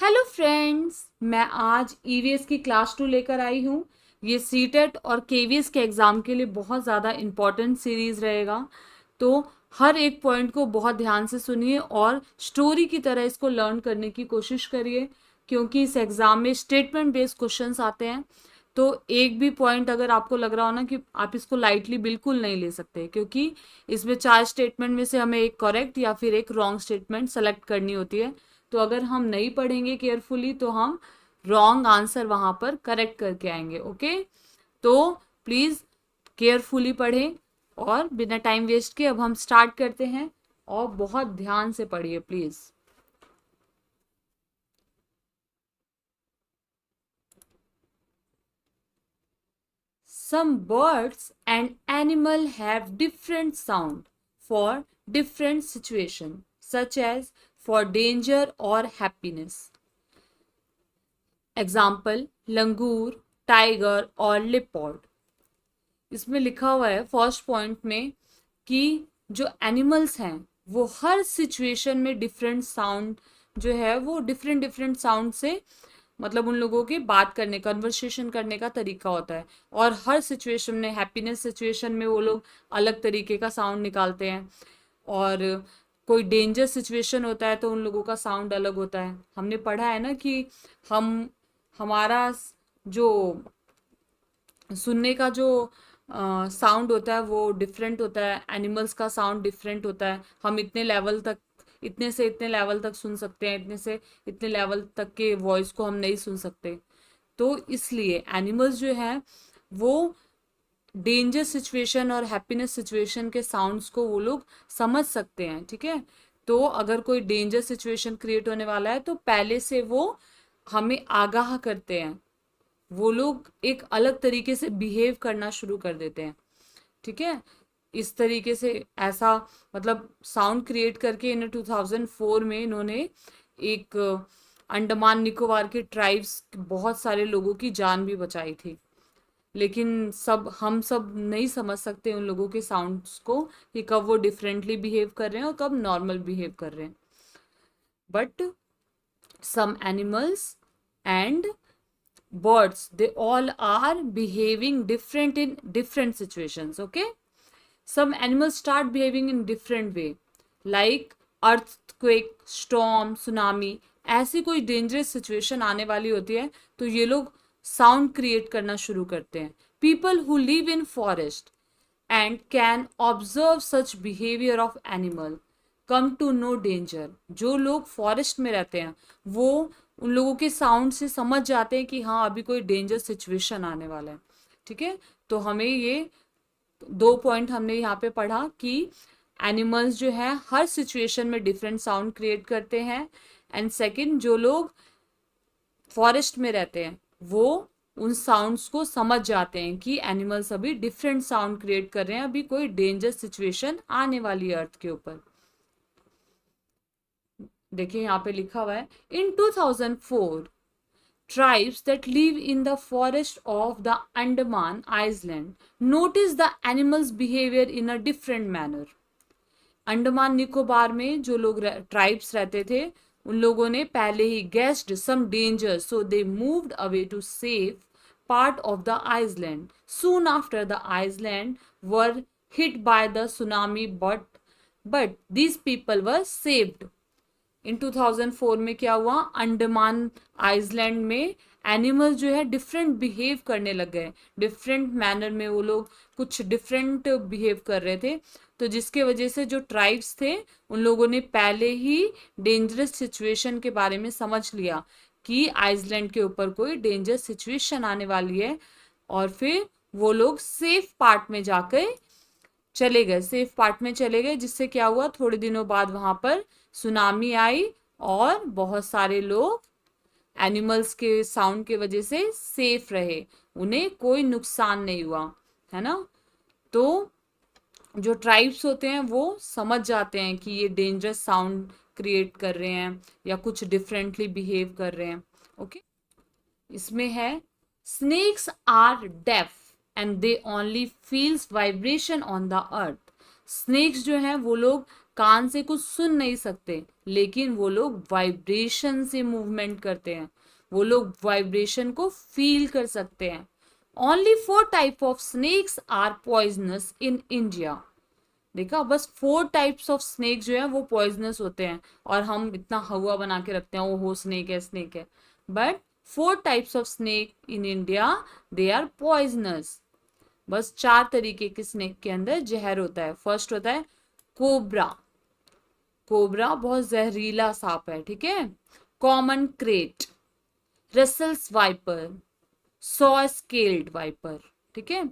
Hello friends, मैं आज EVS की क्लास 2 लेकर आई हूँ। ये सीटेट और केवीएस के एग्ज़ाम के लिए बहुत ज़्यादा इम्पॉर्टेंट सीरीज़ रहेगा। तो हर एक पॉइंट को बहुत ध्यान से सुनिए और स्टोरी की तरह इसको लर्न करने की कोशिश करिए, क्योंकि इस एग्ज़ाम में स्टेटमेंट बेस्ड क्वेश्चंस आते हैं। तो एक भी पॉइंट अगर आपको लग रहा हो ना कि आप इसको लाइटली बिल्कुल नहीं ले सकते, क्योंकि इसमें 4 स्टेटमेंट में से हमें एक करेक्ट या फिर एक रॉन्ग स्टेटमेंट सेलेक्ट करनी होती है। तो अगर हम नहीं पढ़ेंगे केयरफुली तो हम रॉन्ग आंसर वहां पर करेक्ट करके आएंगे। ओके, तो प्लीज केयरफुली पढ़ें और बिना टाइम वेस्ट किए अब हम स्टार्ट करते हैं। और बहुत ध्यान से पढ़िए please. Some birds and animal have different sound for different situation, such as for danger or happiness. Example: langur, tiger और leopard. इसमें लिखा हुआ है फर्स्ट पॉइंट में कि जो एनिमल्स हैं वो हर सिचुएशन में डिफरेंट साउंड जो है वो डिफरेंट डिफरेंट साउंड से, मतलब उन लोगों के बात करने, कन्वर्सेशन करने का तरीका होता है। और हर सिचुएशन में, हैप्पीनेस सिचुएशन में वो लोग अलग तरीके का साउंड निकालते हैं, और कोई डेंजर सिचुएशन होता है तो उन लोगों का साउंड अलग होता है। हमने पढ़ा है ना कि हम हमारा जो सुनने का जो साउंड होता है वो डिफरेंट होता है, एनिमल्स का साउंड डिफरेंट होता है। हम इतने लेवल तक, इतने से इतने लेवल तक सुन सकते हैं, इतने से इतने लेवल तक के वॉइस को हम नहीं सुन सकते। तो इसलिए एनिमल्स जो है वो डेंजर सिचुएशन और हैप्पीनेस सिचुएशन के साउंड्स को वो लोग समझ सकते हैं। ठीक है, तो अगर कोई डेंजर सिचुएशन क्रिएट होने वाला है तो पहले से वो हमें आगाह करते हैं, वो लोग एक अलग तरीके से बिहेव करना शुरू कर देते हैं। ठीक है, इस तरीके से ऐसा मतलब साउंड क्रिएट करके इन 2004 में इन्होंने एक अंडमान निकोबार के ट्राइब्स बहुत सारे लोगों की जान भी बचाई थी। लेकिन हम सब नहीं समझ सकते उन लोगों के साउंड्स को कि कब वो डिफरेंटली बिहेव कर रहे हैं और कब नॉर्मल बिहेव कर रहे हैं। But some animals and birds, they all are behaving different in different situations. Okay, some animals start behaving in different way, like earthquake, storm, tsunami. ऐसी कोई डेंजरस सिचुएशन आने वाली होती है तो ये लोग साउंड क्रिएट करना शुरू करते हैं। People who live in forest and can observe such behaviour of animal come to know danger. जो लोग फॉरेस्ट में रहते हैं वो उन लोगों के साउंड से समझ जाते हैं कि हाँ अभी कोई डेंजर सिचुएशन आने वाला है। ठीक है, तो हमें ये 2 पॉइंट हमने यहाँ पे पढ़ा कि एनिमल्स जो है हर सिचुएशन में डिफरेंट साउंड क्रिएट करते हैं। एंड सेकंड, जो लोग फॉरेस्ट में रहते हैं वो उन साउंड्स को समझ जाते हैं कि एनिमल्स अभी डिफरेंट साउंड क्रिएट कर रहे हैं, अभी कोई डेंजर सिचुएशन आने वाली है अर्थ के ऊपर। देखिए यहाँ पे लिखा हुआ है, इन 2004 tribes that live in the forest of the Andaman Island notice the animals behavior in a different manner. Andaman Nicobar में जो लोग ट्राइब्स रहते थे उन लोगों ने पहले ही guessed some danger, so they moved away to save part of the island. Soon after the island were hit by the tsunami, but these people were saved. In 2004 में क्या हुआ, अंडमान आइसलैंड में एनिमल्स जो है डिफरेंट बिहेव करने लग गए, different manner में वो लोग कुछ डिफरेंट बिहेव कर रहे थे। तो जिसके वजह से जो ट्राइब्स थे उन लोगों ने पहले ही डेंजरस सिचुएशन के बारे में समझ लिया कि आइसलैंड के ऊपर कोई डेंजर सिचुएशन आने वाली है, और फिर वो लोग सेफ पार्ट में जाकर चले गए, सेफ पार्ट में चले गए। जिससे क्या हुआ, थोड़े दिनों बाद वहां पर सुनामी आई और बहुत सारे लोग एनिमल्स के साउंड के वजह से सेफ रहे, उन्हें कोई नुकसान नहीं हुआ, है ना। तो जो ट्राइब्स होते हैं वो समझ जाते हैं कि ये डेंजरस साउंड क्रिएट कर रहे हैं या कुछ डिफरेंटली बिहेव कर रहे हैं। ओके, इसमें है, snakes are deaf and they only feels vibration on the earth. Snakes जो हैं वो लोग कान से कुछ सुन नहीं सकते, लेकिन वो लोग वाइब्रेशन से मूवमेंट करते हैं, वो लोग वाइब्रेशन को फील कर सकते हैं। Only 4 type of snakes are poisonous in India. देखा, बस 4 टाइप्स ऑफ स्नेक जो है वो पॉइजनस होते हैं, और हम इतना हवा बना के रखते हैं, वो हो स्नेक है स्नेक है, but 4 types of snake in India, they are poisonous. बस 4 तरीके के स्नेक के अंदर जहर होता है। फर्स्ट होता है कोबरा। कोबरा बहुत जहरीला सांप है, ठीक है। Common crate, Russell's wiper, saw scaled viper, ठीक है।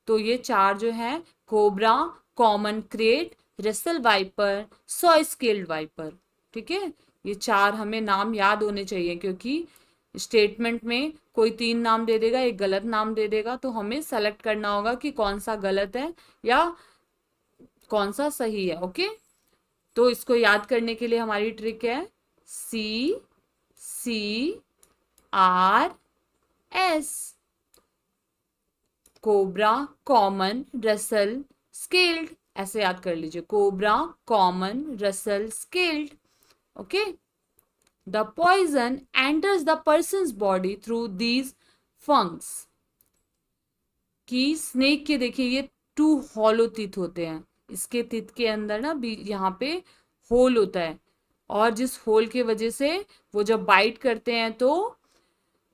तो ये 4 जो है, cobra, common crate, Russell viper, saw scaled viper, ठीक है। ये 4 हमें नाम याद होने चाहिए, क्योंकि स्टेटमेंट में कोई 3 नाम दे देगा, एक गलत नाम दे देगा, तो हमें सेलेक्ट करना होगा कि कौन सा गलत है या कौन सा सही है। ओके, तो इसको याद करने के लिए हमारी ट्रिक है CCRS। Cobra, common, Russell, scaled, ऐसे याद कर लीजिए, cobra, common, Russell, scaled. Okay, the poison enters the person's body through these fangs. कि स्नेक के देखिए ये 2 हॉलो टीथ होते हैं, इसके टीथ के अंदर ना यहाँ पे होल होता है, और जिस होल की वजह से वो जब बाइट करते हैं तो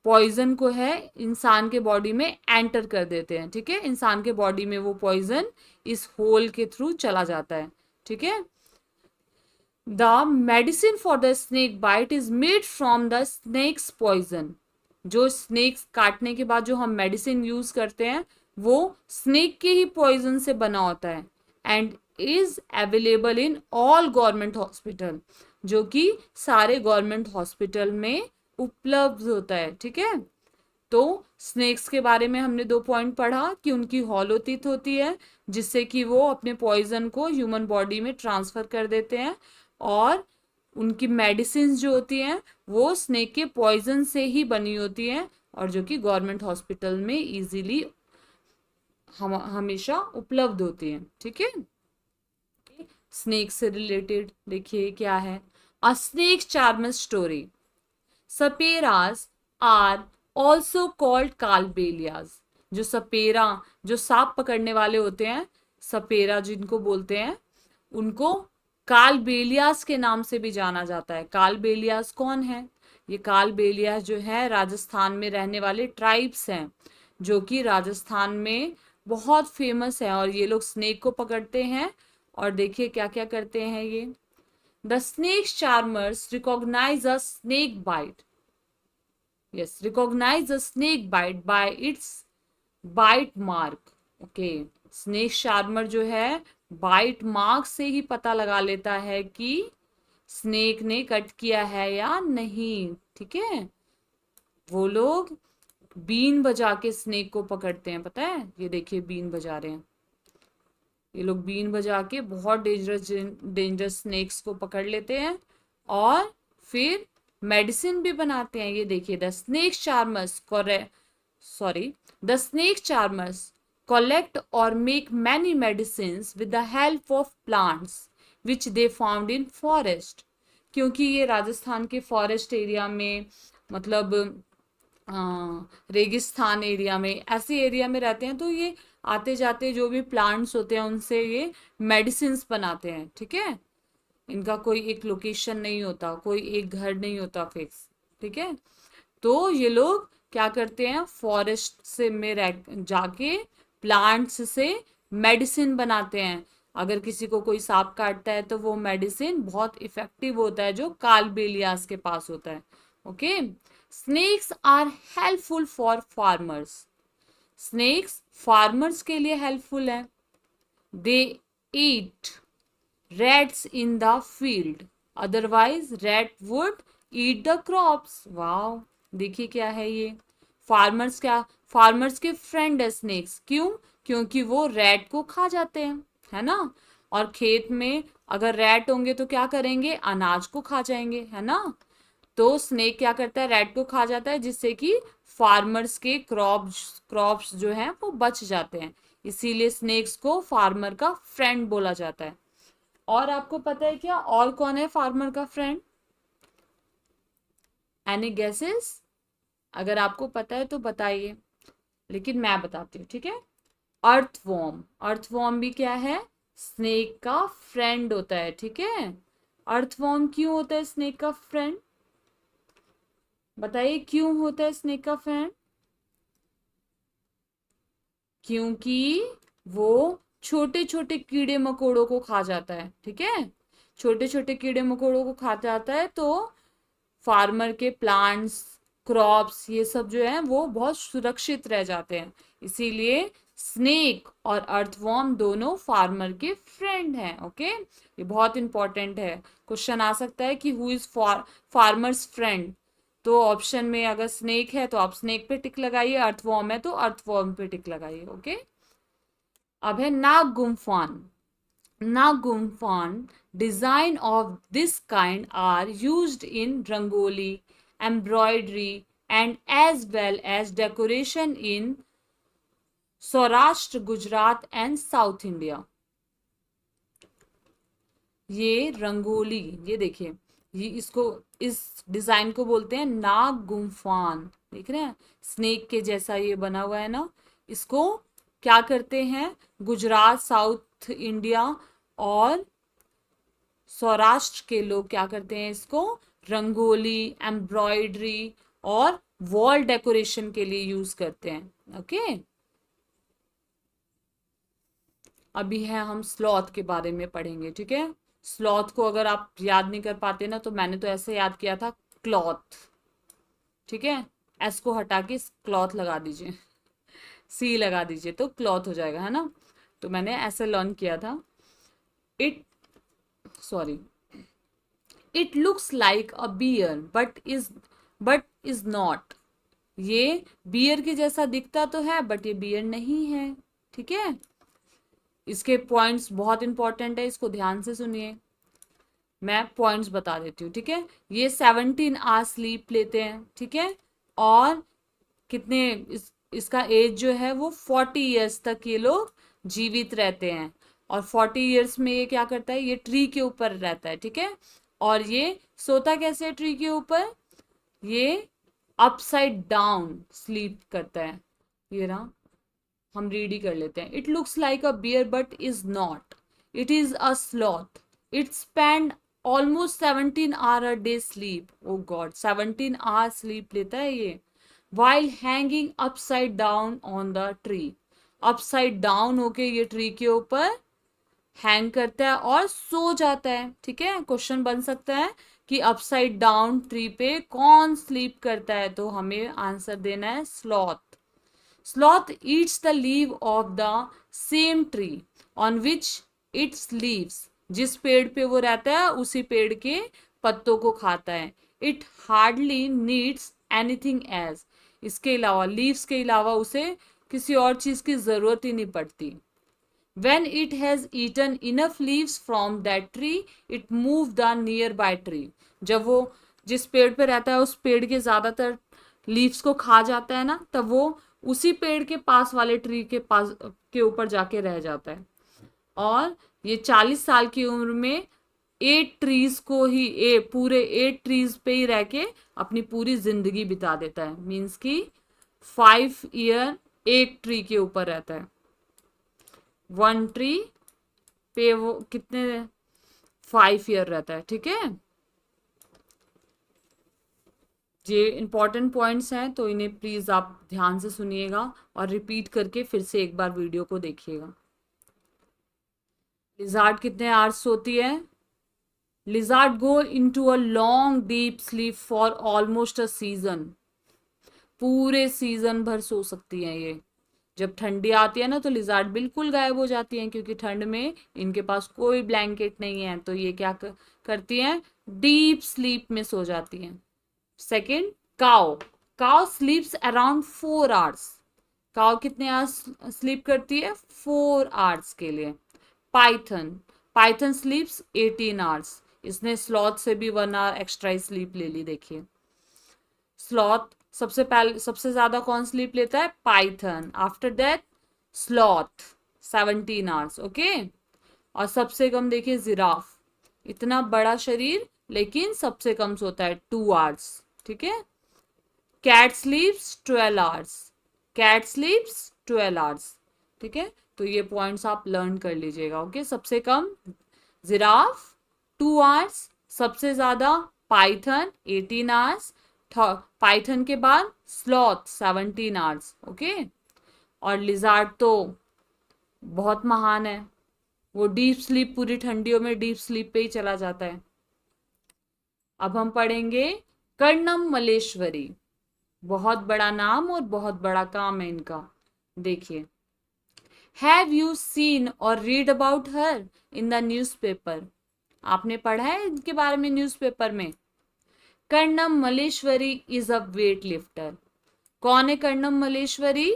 पॉइजन को है इंसान के बॉडी में एंटर कर देते हैं, ठीक है। इंसान के बॉडी में वो पॉइजन इस होल के थ्रू चला जाता है, ठीक है। The medicine for the snake bite is made from the snake's poison. जो स्नेक्स काटने के बाद जो हम मेडिसिन यूज करते हैं वो स्नेक के ही पॉइजन से बना होता है, and is available in all government hospital, जो कि सारे गवर्नमेंट हॉस्पिटल में उपलब्ध होता है, ठीक है। तो स्नेक्स के बारे में हमने 2 पॉइंट पढ़ा कि उनकी हॉलो टीथ होती है, जिससे कि वो अपने पॉइजन को ह्यूमन बॉडी में ट्रांसफर कर देते हैं, और उनकी मेडिसिन जो होती हैं वो स्नेक के पॉइजन से ही बनी होती हैं, और जो कि गवर्नमेंट हॉस्पिटल में इजीली हमेशा उपलब्ध होती हैं, ठीक है। स्नेक से रिलेटेड देखिए क्या है, a snake charmer story. Saperas are also called Kalbelias. जो सपेरा, जो सांप पकड़ने वाले होते हैं, सपेरा जिनको बोलते हैं, उनको कालबेलियास के नाम से भी जाना जाता है। कालबेलियास कौन है? ये कालबेलियास जो है राजस्थान में रहने वाले ट्राइब्स हैं, जो कि राजस्थान में बहुत फेमस है, और ये लोग स्नेक को पकड़ते हैं। और देखिए क्या क्या करते हैं ये। The snake charmers recognise a snake bite. Yes, recognize a snake bite by its bite mark. Okay, snake charmer जो है बाइट मार्क से ही पता लगा लेता है कि स्नेक ने कट किया है या नहीं, ठीक है। वो लोग बीन बजा के स्नेक को पकड़ते हैं, पता है, ये देखिए बीन बजा रहे हैं, ये लोग बीन बजा के बहुत डेंजरस स्नेक्स को पकड़ लेते हैं, और फिर मेडिसिन भी बनाते हैं। ये देखिए, the snake charmers collect or make many medicines with the help of plants which they found in forest। क्योंकि ये राजस्थान के फॉरेस्ट एरिया में, मतलब रेगिस्तान एरिया में, ऐसे एरिया में रहते हैं, तो ये आते जाते जो भी प्लांट्स होते हैं उनसे ये मेडिसिन बनाते हैं, ठीक है। इनका कोई एक लोकेशन नहीं होता, कोई एक घर नहीं होता फिक्स, ठीक है। तो ये लोग क्या करते हैं, फॉरेस्ट से में रह जाके प्लांट्स से मेडिसिन बनाते हैं। अगर किसी को कोई सांप काटता है तो वो मेडिसिन बहुत इफेक्टिव होता है, जो कालबेलियास के पास होता है। Okay, snakes are helpful for farmers. Snakes farmers के लिए हेल्पफुल है। They eat rats in the field, otherwise rat would eat the crops। Wow, देखिए क्या है ये। फार्मर्स क्या, फार्मर्स के फ्रेंड है स्नेक्स, क्यों? क्योंकि वो रैट को खा जाते हैं, है ना। और खेत में अगर रैट होंगे तो क्या करेंगे, अनाज को खा जाएंगे, है ना। तो स्नेक क्या करता है, रैट को खा जाता है, जिससे कि फार्मर्स के क्रॉप्स जो हैं वो बच जाते हैं। इसीलिए स्नेक्स को फार्मर का फ्रेंड बोला जाता है। और आपको पता है क्या, और कौन है फार्मर का फ्रेंड? Any guesses? अगर आपको पता है तो बताइए, लेकिन मैं बताती हूँ, ठीक है। अर्थवॉर्म, अर्थवॉर्म भी क्या है, स्नेक का फ्रेंड होता है, ठीक है। अर्थवॉर्म क्यों होता है स्नेक का फ्रेंड? बताइए क्यों होता है स्नेक का फ्रेंड? क्योंकि वो छोटे छोटे कीड़े मकोड़ों को खा जाता है, ठीक है। छोटे छोटे कीड़े मकोड़ों को खा जाता है, तो फार्मर के प्लांट्स, क्रॉप्स, ये सब जो है वो बहुत सुरक्षित रह जाते हैं। इसीलिए स्नेक और अर्थवॉर्म दोनों फार्मर के फ्रेंड हैं, ओके। ये बहुत इंपॉर्टेंट है, क्वेश्चन आ सकता है कि हु इज फार्मर्स फ्रेंड। तो ऑप्शन में अगर स्नेक है तो आप स्नेक पे टिक लगाइए, अर्थवॉर्म है तो अर्थवॉर्म पे टिक लगाइए, ओके। अब है नाग गुम्फान। Nagumfan design of this kind are used in rangoli, embroidery, and as well as decoration in Saurashtra, Gujarat and South India. ये रंगोली, ये देखिए, ये इसको, इस डिजाइन को बोलते हैं नाग गुम्फान। देख रहे हैं, स्नेक के जैसा ये बना हुआ है ना। इसको क्या करते हैं, गुजरात, साउथ इंडिया और सौराष्ट्र के लोग क्या करते हैं, इसको रंगोली, एम्ब्रॉयडरी और वॉल डेकोरेशन के लिए यूज करते हैं, ओके। अभी है हम स्लॉथ के बारे में पढ़ेंगे, ठीक है। स्लॉथ को अगर आप याद नहीं कर पाते ना, तो मैंने तो ऐसे याद किया था, क्लॉथ, ठीक है। एस को हटा के क्लॉथ लगा दीजिए, सी लगा दीजिए तो क्लॉथ हो जाएगा, है ना। तो मैंने ऐसे लर्न किया था। It, sorry, it looks like a bear but is not. ये बियर के जैसा दिखता तो है, बट ये बियर नहीं है, ठीक है। इसके पॉइंट्स बहुत इंपॉर्टेंट है, इसको ध्यान से सुनिए, मैं पॉइंट्स बता देती हूँ, ठीक है। ये 17 आवर स्लीप लेते हैं, ठीक है। और कितने, इसका एज जो है वो 40 ईयर्स तक ये लोग जीवित रहते हैं। और 40 ईयर्स में ये क्या करता है, ये ट्री के ऊपर रहता है, ठीक है। और ये सोता कैसे है ट्री के ऊपर, ये अपसाइड डाउन स्लीप करता है। ये ना, हम रीड ही कर लेते हैं। It looks like a bear but is not, it is a sloth, it spend almost 17 hour a day sleep. Oh god, 17 hour sleep लेता है ये, while hanging upside down on the tree. Upside down होके ये tree के ऊपर hang करता है और सो जाता है, ठीक है। क्वेश्चन बन सकता है कि अपसाइड डाउन ट्री पे कौन स्लीप करता है, तो हमें आंसर देना है sloth. Sloth eats the leave of the same tree on which it's leaves. जिस पेड़ पे वो रहता है उसी पेड़ के पत्तों को खाता है। It hardly needs anything as. इसके अलावा, लीव्स के अलावा उसे किसी और चीज की जरूरत ही नहीं पड़ती। When it has eaten enough leaves from that tree, it move the nearby tree. जब वो जिस पेड़ पे रहता है उस पेड़ के ज्यादातर लीव्स को खा जाता है ना, तब वो उसी पेड़ के पास वाले ट्री के पास के ऊपर जाके रह जाता है। और ये 40 साल की उम्र में 8 ट्रीज को ही, पूरे 8 ट्रीज पे ही रह के अपनी पूरी जिंदगी बिता देता है। मीन्स कि 5 ईयर एक ट्री के ऊपर रहता है। वन ट्री पे वो कितने, 5 ईयर रहता है, ठीक है। ये इंपॉर्टेंट पॉइंट्स हैं, तो इन्हें प्लीज आप ध्यान से सुनिएगा और रिपीट करके फिर से एक बार वीडियो को देखिएगा। लिजार्ड कितने आवर्स सोती है? Lizard go into a long deep sleep for almost a season. पूरे सीजन भर सो सकती हैं ये। जब ठंडी आती है ना, तो लिजार्ड बिल्कुल गायब हो जाती हैं, क्योंकि ठंड में इनके पास कोई ब्लैंकेट नहीं है, तो ये क्या करती हैं, डीप स्लीप में सो जाती हैं। Second, cow. Cow स्लीप्स around 4 hours. Cow कितने आवर्स स्लीप करती है? 4 आवर्स के लिए। Python, Python स्लीप्स 18 hours. इसने स्लॉथ से भी 1 आवर एक्स्ट्रा स्लीप ले ली, देखिए। स्लॉथ सबसे पहले, सबसे ज्यादा कौन स्लीप लेता है? Python. After that sloth 17 hours, okay. और सबसे कम देखिए जिराफ, इतना बड़ा शरीर लेकिन सबसे कम सोता है 2 आवर्स, ठीक है। Cat sleeps 12 hours, cat sleeps 12 hours, ठीक है। तो ये पॉइंट्स आप लर्न कर लीजिएगा, ओके। सबसे कम जिराफ 2 आवर्स, सबसे ज्यादा पाइथन 18 आवर्स, पाइथन के बाद स्लॉथ 17 आवर्स, ओके। और लिजार्ड तो बहुत महान है, वो डीप स्लीप, पूरी ठंडियों में डीप स्लीप पे ही चला जाता है। अब हम पढ़ेंगे कर्णम मलेश्वरी, बहुत बड़ा नाम और बहुत बड़ा काम है इनका। देखिए, हैव यू सीन और read about her in the newspaper, आपने पढ़ा है इनके बारे में न्यूज़पेपर में। Karnam Malleswari is a weight lifter. कौन है कर्णम मलेश्वरी?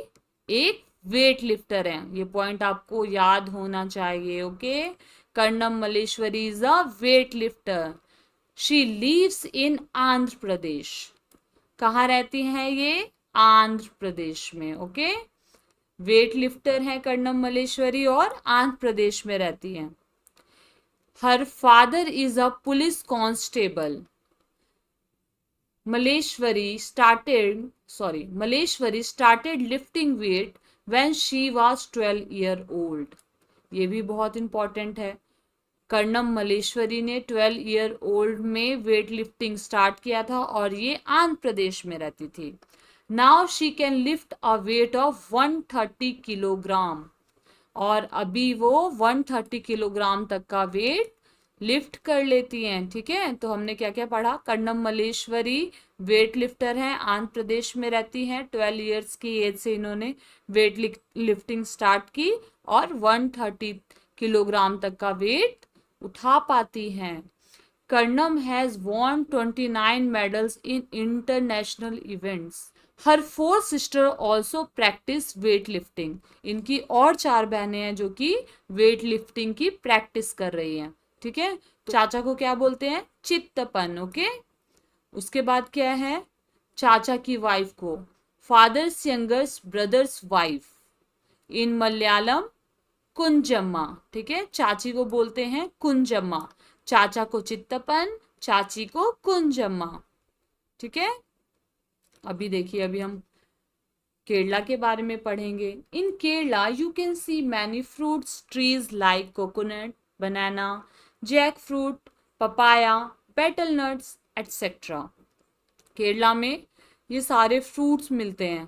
एक वेट लिफ्टर है, ये पॉइंट आपको याद होना चाहिए, okay. Karnam Malleswari is a weight lifter. She lives in Andhra Pradesh. कहाँ रहती हैं ये? आंध्र प्रदेश में, ओके। वेट लिफ्टर है कर्णम मलेश्वरी और आंध्र प्रदेश में रहती हैं। Her father is a police constable. Maleshwari started lifting weight when she was 12 year old. ये भी बहुत इंपॉर्टेंट है। कर्णम मलेश्वरी ने 12 ईयर ओल्ड में वेट लिफ्टिंग स्टार्ट किया था और ये आंध्र प्रदेश में रहती थी। Now she can lift a weight of 130 kilogram, और अभी वो 130 किलोग्राम तक का वेट लिफ्ट कर लेती हैं, ठीक है। तो हमने क्या क्या पढ़ा? कर्णम मलेश्वरी वेट लिफ्टर हैं, आंध्र प्रदेश में रहती हैं, 12 ईयर्स की एज से इन्होंने वेट लिफ्टिंग स्टार्ट की और 130 किलोग्राम तक का वेट उठा पाती हैं। Karnam has won 29 medals in international events. Her 4 sister also practice weight lifting. इनकी और 4 बहनें हैं जो कि वेट लिफ्टिंग की प्रैक्टिस कर रही हैं, ठीक है। तो चाचा को क्या बोलते हैं? चित्तपन, ओके। उसके बाद क्या है? चाचा की वाइफ को फादर्स यंगर्स ब्रदर्स वाइफ, इन मलयालम कुंजम्मा, ठीक है। चाची को बोलते हैं कुंजम्मा, चाचा को चित्तपन, चाची को कुंजम्मा, ठीक है। अभी देखिए, अभी हम केरला के बारे में पढ़ेंगे। In Kerala you can see many fruits trees like coconut, banana, jackfruit, papaya, betel nuts etcetera. Kerala में ये सारे फ्रूट्स मिलते हैं,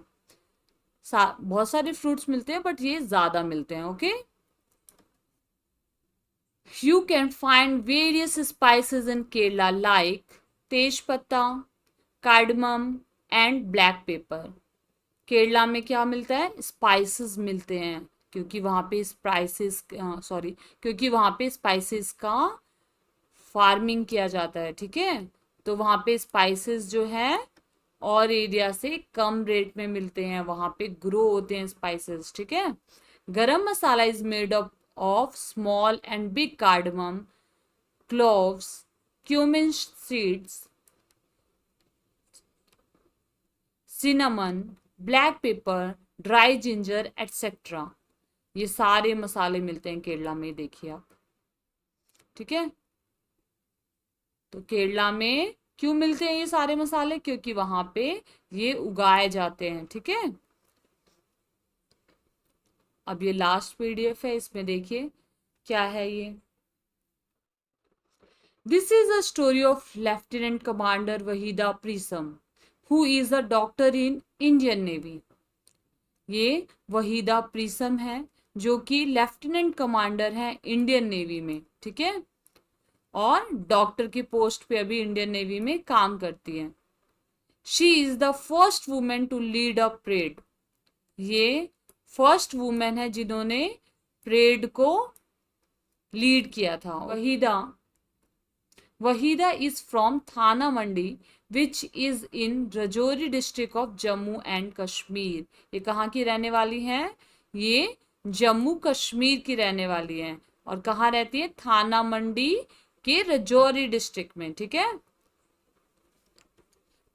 बहुत सारे फ्रूट्स मिलते हैं बट ये ज्यादा मिलते हैं, okay. You can find various spices in Kerala like tej patta, cardamom and black pepper. Kerala में क्या मिलता है? स्पाइसेस मिलते हैं, क्योंकि वहाँ पे स्पाइसेस का फार्मिंग किया जाता है, ठीक है। तो वहाँ पे स्पाइसेस जो है और एरिया से कम रेट में मिलते हैं, वहाँ पे ग्रो होते हैं स्पाइसेस, ठीक है। Garam masala is made up of small and big cardamom, cloves, cumin seeds, cinnamon, black pepper, dry ginger etcetera. ये सारे मसाले मिलते हैं केरला में, देखिए आप, ठीक है। तो केरला में क्यों मिलते हैं ये सारे मसाले? क्योंकि वहां पे ये उगाए जाते हैं, ठीक है। अब ये लास्ट पीडीएफ है, इसमें देखिए क्या है ये। This is a story of lieutenant commander Waheeda Prism who is a doctor in Indian Navy. ये वहीदा प्रीसम है जो कि लेफ्टिनेंट कमांडर है इंडियन नेवी में, ठीक है, और डॉक्टर की पोस्ट पे अभी इंडियन नेवी में काम करती है। She is the first women to lead a parade. ये फर्स्ट वुमेन है जिन्होंने परेड को लीड किया था। Waheeda is from Thana Mandi which is in Rajouri district of Jammu and Kashmir. ये कहाँ की रहने वाली हैं? ये जम्मू कश्मीर की रहने वाली हैं। और कहाँ रहती है? थाना मंडी के रजौरी डिस्ट्रिक्ट में, ठीक है।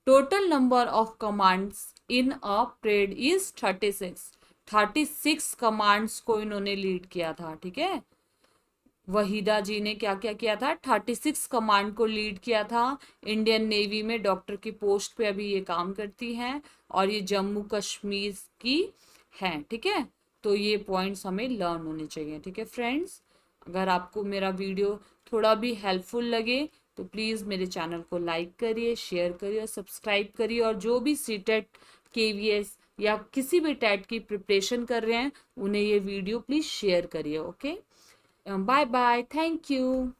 Total number of commands in a parade is 36 commands को इन्होंने लीड किया था, ठीक है। वहीदा जी ने क्या क्या किया था, 36 कमांड को लीड किया था। इंडियन नेवी में डॉक्टर की पोस्ट पे अभी ये काम करती हैं, और ये जम्मू कश्मीर की हैं, ठीक है। तो ये पॉइंट्स हमें लर्न होने चाहिए, ठीक है फ्रेंड्स। अगर आपको मेरा वीडियो थोड़ा भी हेल्पफुल लगे तो प्लीज़ मेरे चैनल को लाइक करिए, शेयर करिए और सब्सक्राइब करिए। और जो भी सीटेट, केवीएस या किसी भी टेट की प्रिपरेशन कर रहे हैं, उन्हें ये वीडियो प्लीज़ शेयर करिए। Okay, bye bye, thank you.